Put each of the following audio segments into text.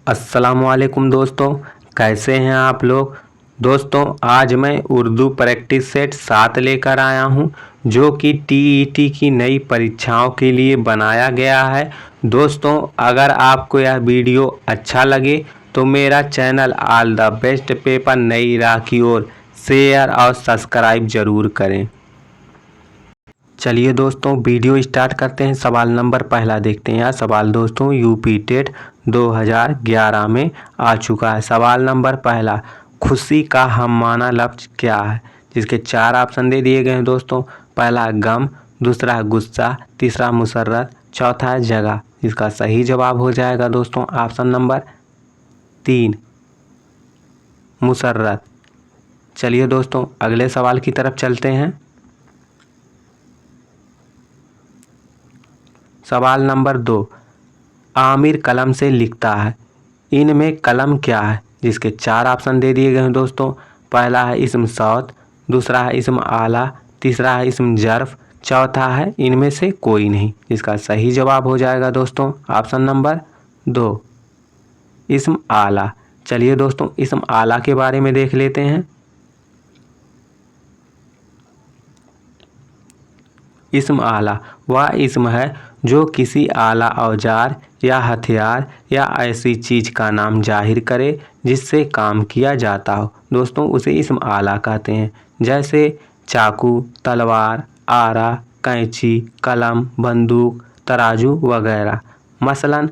अस्सलामुअलैकुम दोस्तों, कैसे हैं आप लोग। दोस्तों आज मैं उर्दू प्रैक्टिस सेट 7 लेकर आया हूं, जो कि टीईटी की नई परीक्षाओं के लिए बनाया गया है। दोस्तों अगर आपको यह वीडियो अच्छा लगे तो मेरा channel all the best paper नई राह की ओर शेयर और सब्सक्राइब ज़रूर करें। चलिए दोस्तों वीडियो स्टार्ट करते हैं। सवाल नंबर पहला देखते हैं। यह सवाल दोस्तों यूपी टेट 2011 में आ चुका है। सवाल नंबर पहला, खुशी का हममाना लफ्ज क्या है, जिसके 4 ऑप्शन दे दिए गए हैं दोस्तों। पहला है गम, दूसरा है गुस्सा, तीसरा मुसर्रत, चौथा है जगह। इसका सही जवाब हो जाएगा दोस्तों ऑप्शन नंबर 3 मुसर्रत। चलिए दोस्तों अगले सवाल की तरफ चलते हैं। सवाल नंबर 2, आमिर कलम से लिखता है, इनमें कलम क्या है, जिसके 4 ऑप्शन दे दिए गए हैं दोस्तों। पहला है इस्म सौत, दूसरा है इस्म आला, तीसरा है इस्म जर्फ, चौथा है इनमें से कोई नहीं। इसका सही जवाब हो जाएगा दोस्तों ऑप्शन नंबर 2 इस्म आला। चलिए दोस्तों इस्म आला के बारे में देख लेते हैं। इस्म आला वह इस्म है जो किसी आला औजार या हथियार या ऐसी चीज़ का नाम जाहिर करे जिससे काम किया जाता हो। दोस्तों उसे इस्म आला कहते हैं, जैसे चाकू, तलवार, आरा, कैंची, कलम, बंदूक, तराजू वगैरह। मसलन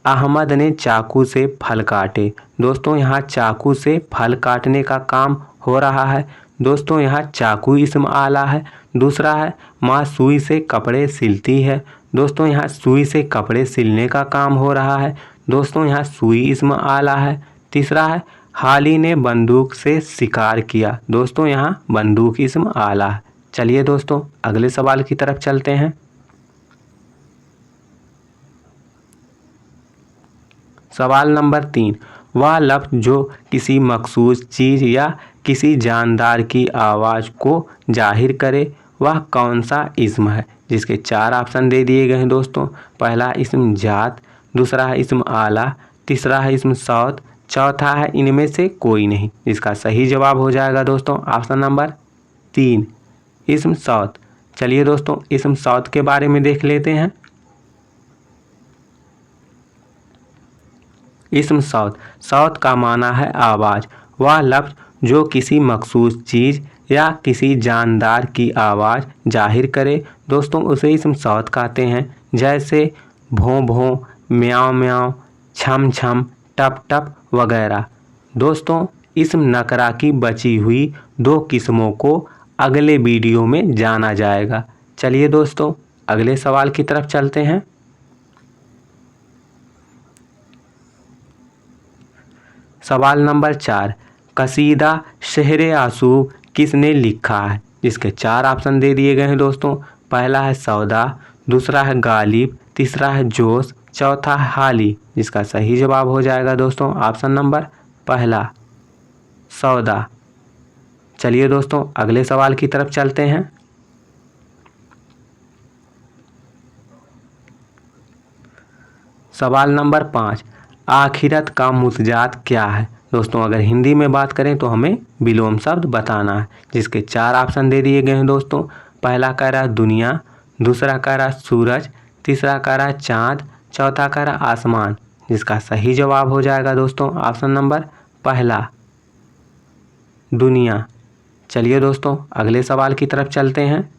अहमद ने चाकू से फल काटे। दोस्तों यहाँ चाकू से फल काटने का काम हो रहा है। दोस्तों यहाँ चाकू इस्म आला है। दूसरा है माँ सुई से कपड़े सिलती है। दोस्तों यहाँ सुई से कपड़े सिलने का काम हो रहा है। दोस्तों यहाँ सुई इस्म आला है। तीसरा है हाली ने बंदूक से शिकार किया। दोस्तों यहाँ बंदूक इस्म आला है। चलिए दोस्तों अगले सवाल की तरफ चलते हैं। सवाल नंबर 3, वह लफ्ज़ जो किसी मखसूस चीज़ या किसी जानदार की आवाज़ को जाहिर करे वह कौन सा इस्म है, जिसके 4 ऑप्शन दे दिए गए हैं दोस्तों। पहला इस्म जात, दूसरा है इस्म आला, तीसरा है इस्म सौत, चौथा है इनमें से कोई नहीं। इसका सही जवाब हो जाएगा दोस्तों ऑप्शन नंबर 3 इस्म सौत। चलिए दोस्तों इस्म सौत के बारे में देख लेते हैं। इस्म सौत, सौत का माना है आवाज़। वह लफ्ज़ जो किसी मखसूस चीज़ या किसी जानदार की आवाज़ जाहिर करे दोस्तों उसे इस्म सौत कहते हैं, जैसे भों भों, म्याऊं म्याऊं, छम छम, टप टप वगैरह। दोस्तों इस्म नकरा की बची हुई 2 किस्मों को अगले वीडियो में जाना जाएगा। चलिए दोस्तों अगले सवाल की तरफ चलते हैं। सवाल नंबर 4, कसीदा शहरे आसूब किसने लिखा है, जिसके 4 ऑप्शन दे दिए गए हैं दोस्तों। पहला है सौदा, दूसरा है गालिब, तीसरा है जोश, चौथा है हाली। जिसका सही जवाब हो जाएगा दोस्तों ऑप्शन नंबर पहला सौदा। चलिए दोस्तों अगले सवाल की तरफ चलते हैं। सवाल नंबर 5, आखिरत का मुतजात क्या है। दोस्तों अगर हिंदी में बात करें तो हमें विलोम शब्द बताना है, जिसके 4 ऑप्शन दे दिए गए हैं दोस्तों। पहला कह रहा दुनिया, दूसरा कह रहा सूरज, तीसरा कह रहा चाँद, चौथा कह रहा आसमान। जिसका सही जवाब हो जाएगा दोस्तों ऑप्शन नंबर पहला दुनिया। चलिए दोस्तों अगले सवाल की तरफ चलते हैं।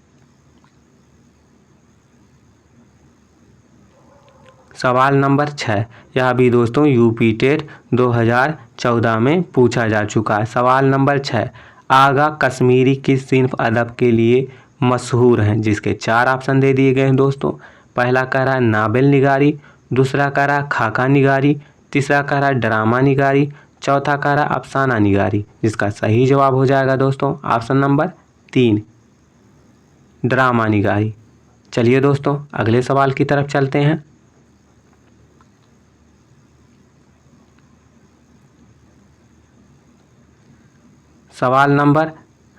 सवाल नंबर 6, यह भी दोस्तों यूपी टेट 2014 में पूछा जा चुका है। सवाल नंबर 6, आगा कश्मीरी किस सिन्फ अदब के लिए मशहूर हैं, जिसके 4 ऑप्शन दे दिए गए हैं दोस्तों। पहला कह रहा नावल निगारी, दूसरा कह रहा खाका निगारी, तीसरा कह रहा ड्रामा निगारी, चौथा कह रहा अफसाना निगारी। जिसका सही जवाब हो जाएगा दोस्तों ऑप्शन नंबर 3 ड्रामा निगारी। चलिए दोस्तों अगले सवाल की तरफ चलते हैं। सवाल नंबर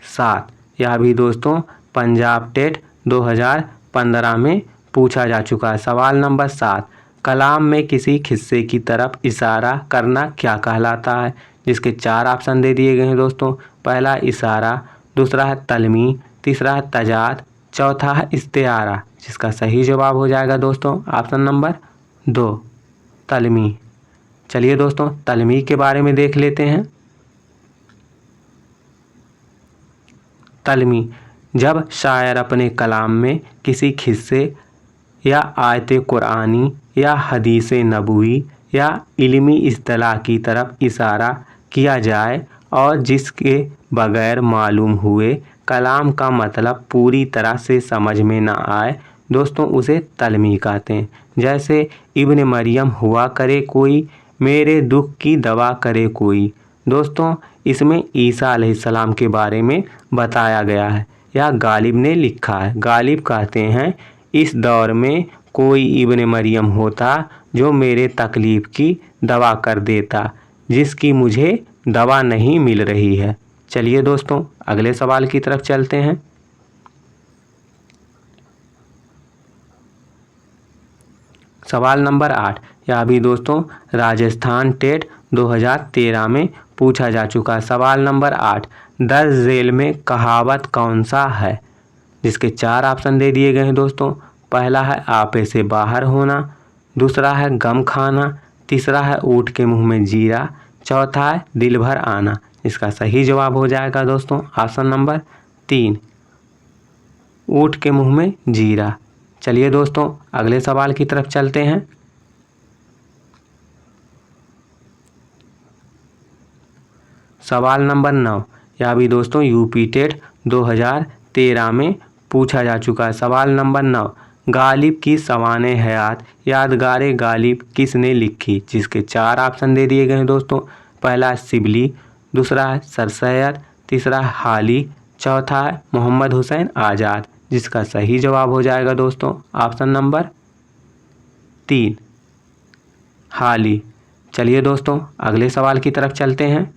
7, यह भी दोस्तों पंजाब टेट 2015 में पूछा जा चुका है। सवाल नंबर 7, कलाम में किसी खिस्से की तरफ इशारा करना क्या कहलाता है? जिसके 4 ऑप्शन दे दिए गए हैं दोस्तों। पहला इशारा, दूसरा है तलमी, तीसरा है तजाद, चौथा है इस्तिआरा। जिसका सही जवाब हो जाएगा दोस्तों ऑप्शन नंबर 2 तलमी। चलिए दोस्तों तलमी के बारे में देख लेते हैं। तलमी, जब शायर अपने कलाम में किसी खिस्से या आयत कुरानी या हदीस नबवी या इल्मी इस्तिलाह की तरफ इशारा किया जाए और जिसके बगैर मालूम हुए कलाम का मतलब पूरी तरह से समझ में ना आए दोस्तों, उसे तलमी कहते हैं। जैसे इब्न मरियम हुआ करे कोई, मेरे दुख की दवा करे कोई। दोस्तों इसमें ईसा अलैहिस्सलाम के बारे में बताया गया है या गालिब ने लिखा है। गालिब कहते हैं इस दौर में कोई इब्न मरियम होता जो मेरे तकलीफ़ की दवा कर देता, जिसकी मुझे दवा नहीं मिल रही है। चलिए दोस्तों अगले सवाल की तरफ चलते हैं। सवाल नंबर 8, यह भी दोस्तों राजस्थान टेट 2013 में पूछा जा चुका। सवाल नंबर 8, दर्ज झेल में कहावत कौन सा है? जिसके 4 ऑप्शन दे दिए गए हैं दोस्तों। पहला है आपे से बाहर होना, दूसरा है गम खाना, तीसरा है ऊँट के मुंह में जीरा, चौथा है दिल भर आना। इसका सही जवाब हो जाएगा दोस्तों ऑप्शन नंबर 3 ऊँट के मुंह में जीरा। चलिए दोस्तों अगले सवाल की तरफ चलते हैं। सवाल नंबर 9, यह भी दोस्तों यूपी टेट 2013 में पूछा जा चुका है। सवाल नंबर 9, गालिब की सवाने हयात यादगारे गालिब किसने लिखी? जिसके 4 ऑप्शन दे दिए गए हैं दोस्तों। पहला है शिबली, दूसरा है सर सैयद, तीसरा है हाली, चौथा है मोहम्मद हुसैन आज़ाद। जिसका सही जवाब हो जाएगा दोस्तों ऑप्शन नंबर 3 हाली। चलिए दोस्तों अगले सवाल की तरफ चलते हैं।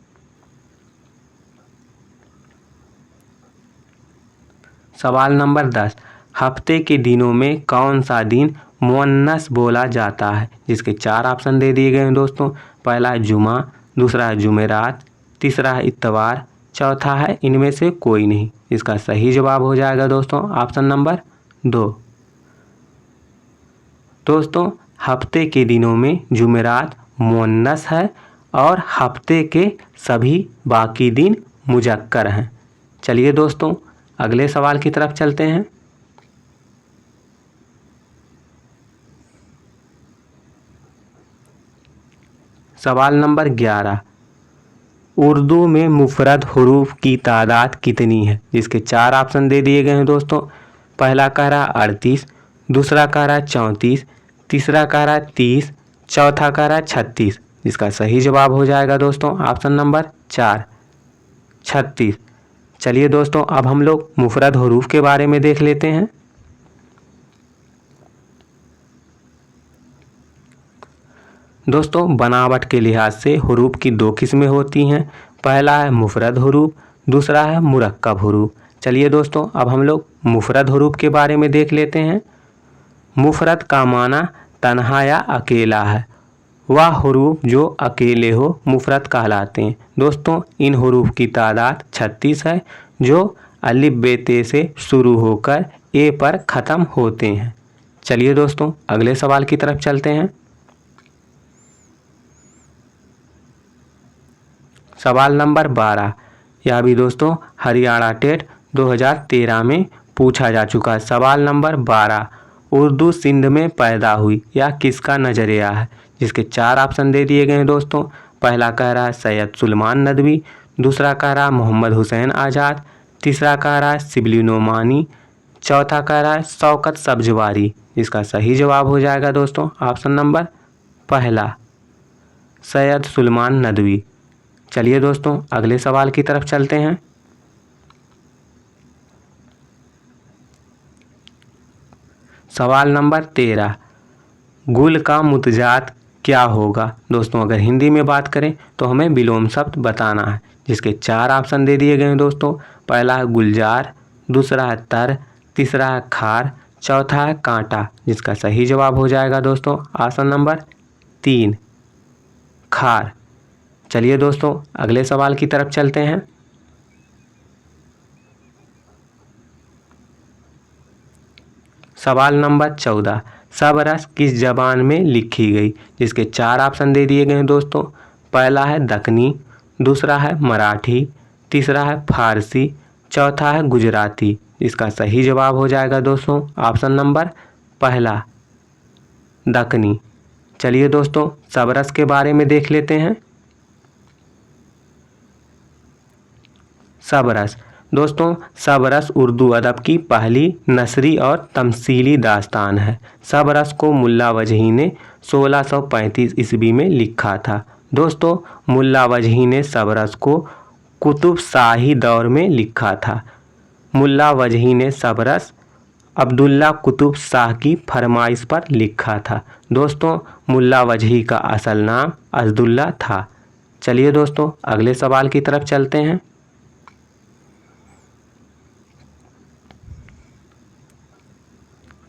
सवाल नंबर 10, हफ्ते के दिनों में कौन सा दिन मुअन्नस बोला जाता है? जिसके 4 ऑप्शन दे दिए गए हैं दोस्तों। पहला है जुमा, दूसरा है जुमेरात, तीसरा है इतवार, चौथा है इनमें से कोई नहीं। इसका सही जवाब हो जाएगा दोस्तों ऑप्शन नंबर 2। दोस्तों हफ्ते के दिनों में जुमेरात मुअन्नस है और हफ्ते के सभी बाकी दिन मुजक्कर हैं। चलिए दोस्तों अगले सवाल की तरफ चलते हैं। सवाल नंबर 11, उर्दू में मुफरद हुरूफ की तादाद कितनी है? जिसके 4 ऑप्शन दे दिए गए हैं दोस्तों। पहला कह रहा 38, दूसरा कह रहा 34, तीसरा कह रहा 30, चौथा कह रहा 36। जिसका सही जवाब हो जाएगा दोस्तों ऑप्शन नंबर 4 36। चलिए दोस्तों अब हम लोग मुफरद हुरूफ के बारे में देख लेते हैं। दोस्तों बनावट के लिहाज से हुरूफ की 2 किस्में होती हैं। पहला है मुफरद हुरूफ, दूसरा है मुरक्कब हुरूफ। चलिए दोस्तों अब हम लोग मुफरद हुरूफ के बारे में देख लेते हैं। मुफरद का माना तन्हा या अकेला है। वह हुरूफ जो अकेले हो मुफरद कहलाते हैं। दोस्तों इन हुरूफ की तादाद 36 है जो अलिफ बे ते से शुरू होकर ए पर ख़त्म होते हैं। चलिए दोस्तों अगले सवाल की तरफ चलते हैं। सवाल नंबर 12, यह भी दोस्तों हरियाणा टेट 2013 में पूछा जा चुका है। सवाल नंबर 12, उर्दू सिंध में पैदा हुई या किसका नज़रिया है? जिसके 4 ऑप्शन दे दिए गए हैं दोस्तों। पहला कह रहा है सैयद सुलेमान नदवी, दूसरा कह रहा है मोहम्मद हुसैन आज़ाद, तीसरा कह रहा है शिबली नोमानी, चौथा कह रहा है शौकत सब्जवारी। इसका सही जवाब हो जाएगा दोस्तों ऑप्शन नंबर पहला सैयद सुलेमान नदवी। चलिए दोस्तों अगले सवाल की तरफ चलते हैं। सवाल नंबर 13, गुल का मुतजात क्या होगा? दोस्तों अगर हिंदी में बात करें तो हमें विलोम शब्द बताना है। जिसके 4 ऑप्शन दे दिए गए हैं दोस्तों। पहला है गुलजार, दूसरा है तर, तीसरा है खार, चौथा है कांटा, जिसका सही जवाब हो जाएगा दोस्तों ऑप्शन नंबर 3 खार। चलिए दोस्तों अगले सवाल की तरफ चलते हैं। सवाल नंबर 14, सब रस किस जबान में लिखी गई? जिसके 4 ऑप्शन दे दिए गए हैं दोस्तों। पहला है दक्कनी, दूसरा है मराठी, तीसरा है फारसी, चौथा है गुजराती। इसका सही जवाब हो जाएगा दोस्तों ऑप्शन नंबर पहला दक्कनी। चलिए दोस्तों सब रस के बारे में देख लेते हैं। सब रस दोस्तों, सब रस उर्दू अदब की पहली नसरी और तमसीली दास्तान है। सब रस को मुल्ला वजही ने 1635 ईस्वी में लिखा था। दोस्तों मुल्ला वजही ने सब रस को कुतुब शाही दौर में लिखा था। मुल्ला वजही ने सब रस अब्दुल्ला कुतुब शाह की फरमाइश पर लिखा था। दोस्तों मुल्ला वजही का असल नाम अब्दुल्ला था। चलिए दोस्तों अगले सवाल की तरफ चलते हैं।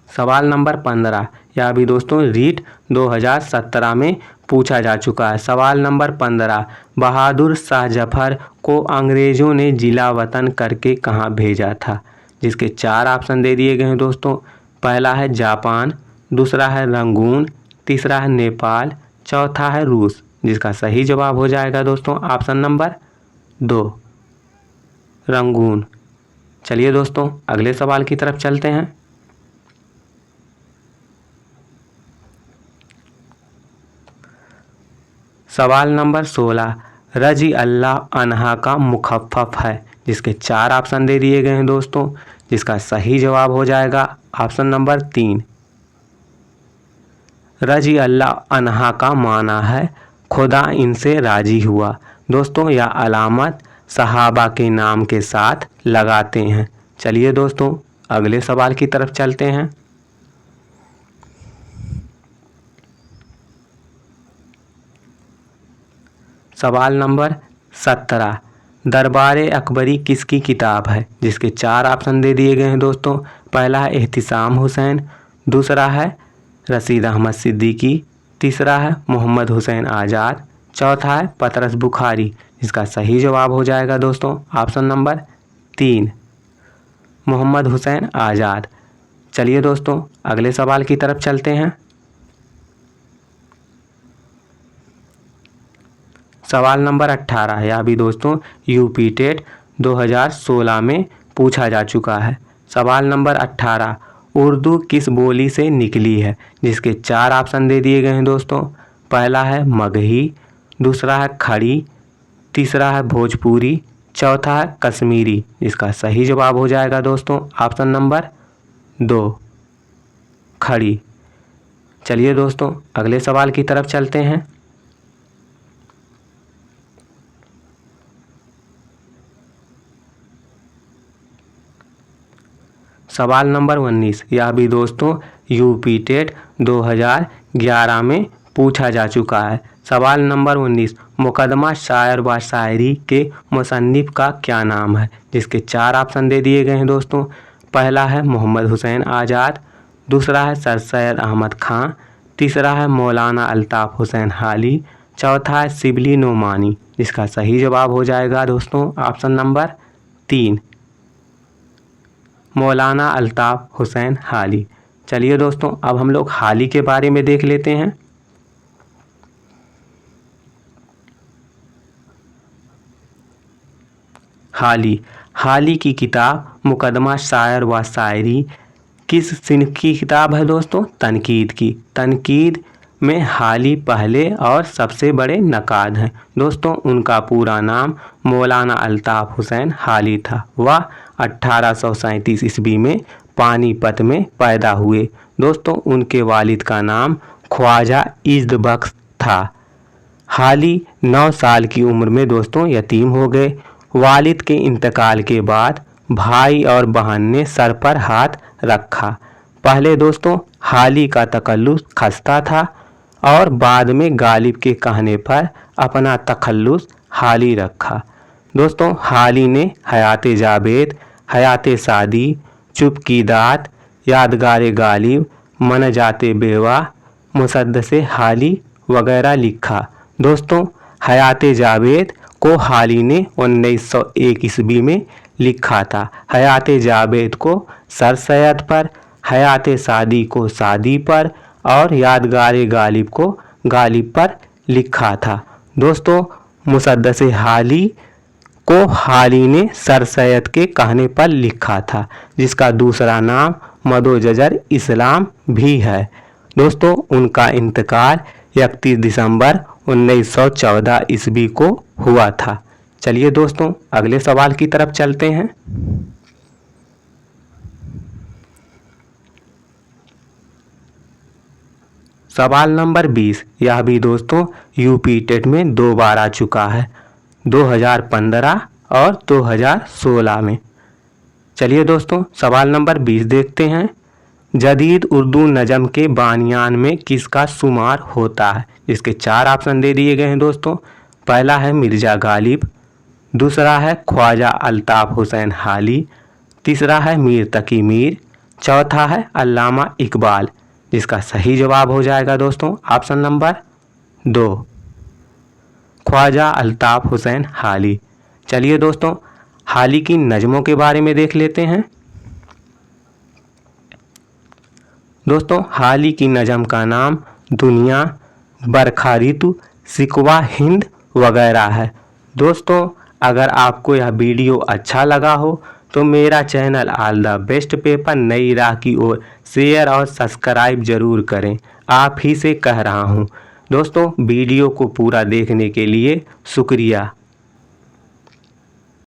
सवाल नंबर 15, यह भी दोस्तों रीट 2017 में पूछा जा चुका है। सवाल नंबर 15, बहादुर शाह जफर को अंग्रेज़ों ने जिला वतन करके कहाँ भेजा था? जिसके 4 ऑप्शन दे दिए गए हैं दोस्तों। पहला है जापान, दूसरा है रंगून, तीसरा है नेपाल, चौथा है रूस। जिसका सही जवाब हो जाएगा दोस्तों ऑप्शन नंबर 2 रंगून। चलिए दोस्तों अगले सवाल की तरफ चलते हैं। सवाल नंबर 16, रजी अल्लाह अनहा का मुखफ़्फ़फ़ है? जिसके 4 ऑप्शन दे दिए गए हैं दोस्तों। जिसका सही जवाब हो जाएगा ऑप्शन नंबर 3 रजी अल्लाह अनहा का माना है खुदा इनसे राजी हुआ। दोस्तों यह अलामत सहाबा के नाम के साथ लगाते हैं। चलिए दोस्तों अगले सवाल की तरफ चलते हैं। सवाल नंबर 17, दरबार अकबरी किसकी किताब है? जिसके 4 ऑप्शन दे दिए गए हैं दोस्तों। पहला है एहतिसाम हुसैन, दूसरा है रशीद अहमद सिद्दीकी, तीसरा है मोहम्मद हुसैन आज़ाद, चौथा है पतरस बुखारी। इसका सही जवाब हो जाएगा दोस्तों ऑप्शन नंबर 3 मोहम्मद हुसैन आज़ाद। चलिए दोस्तों अगले सवाल की तरफ चलते हैं। सवाल नंबर 18, यह भी दोस्तों यूपी टेट 2016 में पूछा जा चुका है। सवाल नंबर 18, उर्दू किस बोली से निकली है? जिसके 4 ऑप्शन दे दिए गए हैं दोस्तों। पहला है मगही, दूसरा है खड़ी, तीसरा है भोजपुरी, चौथा है कश्मीरी। इसका सही जवाब हो जाएगा दोस्तों ऑप्शन नंबर 2 खड़ी। चलिए दोस्तों अगले सवाल की तरफ चलते हैं। सवाल नंबर 19, यह भी दोस्तों यूपी टेट 2011 में पूछा जा चुका है। सवाल नंबर 19, मुकदमा शायर व शायरी के मुसन्निफ का क्या नाम है? जिसके 4 ऑप्शन दे दिए गए हैं दोस्तों। पहला है मोहम्मद हुसैन आज़ाद, दूसरा है सर सैयद अहमद खां, तीसरा है मौलाना अल्ताफ़ हुसैन हाली, चौथा है शिबली नोमानी। इसका सही जवाब हो जाएगा दोस्तों ऑप्शन नंबर 3 मौलाना अल्ताफ़ हुसैन हाली। चलिए दोस्तों अब हम लोग हाली के बारे में देख लेते हैं। हाली की किताब मुकदमा शायर व शायरी किस सिन्फ की किताब है दोस्तों? तनकीद की। तनकीद में हाली पहले और सबसे बड़े नकाद हैं। दोस्तों उनका पूरा नाम मौलाना अल्ताफ़ हुसैन हाली था। वह 1837 ईस्वी में पानीपत में पैदा हुए। दोस्तों उनके वालिद का नाम ख्वाजा इज़्ज़ बख्श था। हाली 9 साल की उम्र में दोस्तों यतीम हो गए। वालिद के इंतकाल के बाद भाई और बहन ने सर पर हाथ रखा। पहले दोस्तों हाली का तकल्लुस खस्ता था और बाद में गालिब के कहने पर अपना तखल्लुस हाली रखा। दोस्तों हाली ने हयात जावेद, हयात सादी, चुप की दात, यादगार गालिब, मन जाते बेवा, मुसद्दसे हाली वगैरह लिखा। दोस्तों, हयात जावेद को हाली ने 1901 ईस्वी में लिखा था। हयात जावेद को सर सैयद पर, हयात सादी को सादी पर और यादगार गालिब को गालिब पर लिखा था। दोस्तों, मुसद्दसे हाली को हाली ने सर सैयद के कहने पर लिखा था, जिसका दूसरा नाम मदोजजर इस्लाम भी है। दोस्तों, उनका इंतकाल 31 दिसंबर 1914 ईस्वी को हुआ था। चलिए दोस्तों, अगले सवाल की तरफ चलते हैं। सवाल नंबर 20। यह भी दोस्तों यूपी टेट में 2 बार आ चुका है, 2015 और 2016 में। चलिए दोस्तों, सवाल नंबर 20 देखते हैं। जदीद उर्दू नज़म के बानियान में किसका शुमार होता है? इसके 4 ऑप्शन दे दिए गए हैं दोस्तों। पहला है मिर्ज़ा गालिब, दूसरा है ख्वाजा अल्ताफ़ हुसैन हाली, तीसरा है मीर तकी मीर, चौथा है अल्लामा इकबाल। जिसका सही जवाब हो जाएगा दोस्तों ऑप्शन नंबर 2, ख्वाजा अल्ताफ़ हुसैन हाली। चलिए दोस्तों, हाली की नज़मों के बारे में देख लेते हैं। दोस्तों, हाली की नज़म का नाम दुनिया, बरखा ऋतु, शिकवा हिंद वगैरह है। दोस्तों, अगर आपको यह वीडियो अच्छा लगा हो तो मेरा channel all the best paper नई राह की ओर शेयर और सब्सक्राइब जरूर करें। आप ही से कह रहा हूँ। दोस्तों, वीडियो को पूरा देखने के लिए शुक्रिया।